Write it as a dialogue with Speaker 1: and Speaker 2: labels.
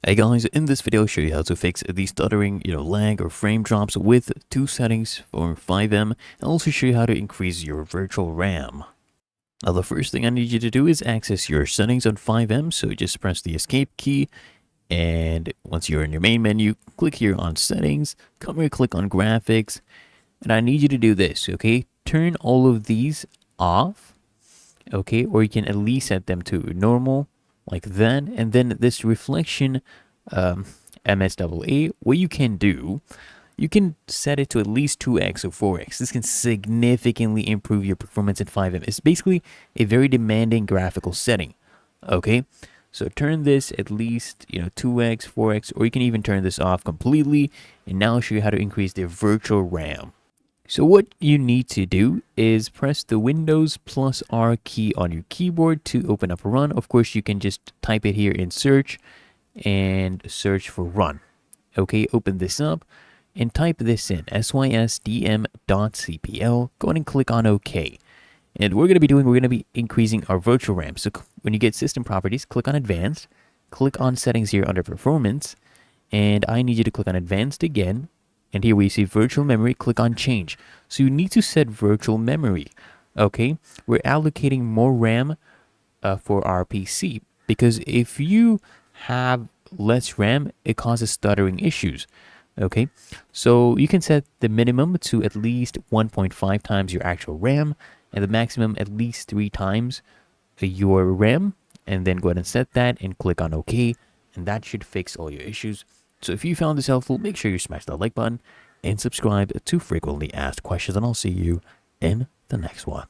Speaker 1: Hey guys, in this video I'll show you how to fix the stuttering, lag or frame drops with two settings for FiveM, and also show you how to increase your virtual RAM. Now the first thing I need you to do is access your settings on FiveM, so just press the escape key, and once you're in your main menu, click here on settings, come here, click on graphics, and I need you to do this, okay? Turn all of these off, okay? Or you can at least set them to normal, like that, and then this reflection MSAA, what you can do, you can set it to at least 2x or 4x. This can significantly improve your performance in FiveM. It's basically a very demanding graphical setting, okay? So turn this at least, 2x, 4x, or you can even turn this off completely, and now I'll show you how to increase the virtual RAM. So what you need to do is press the Windows plus R key on your keyboard to open up a run. Of course, you can just type it here in search and search for run. Okay, open this up and type this in, sysdm.cpl. Go ahead and click on OK. And we're going to be increasing our virtual RAM. So when you get system properties, click on advanced, click on settings here under performance, and I need you to click on advanced again. And here we see virtual memory, click on change. So you need to set virtual memory, okay? We're allocating more RAM for our PC, because if you have less RAM, it causes stuttering issues, okay? So you can set the minimum to at least 1.5 times your actual RAM, and the maximum at least 3 times your RAM, and then go ahead and set that and click on OK, and that should fix all your issues. So if you found this helpful, make sure you smash that like button and subscribe to frequently asked questions, and I'll see you in the next one.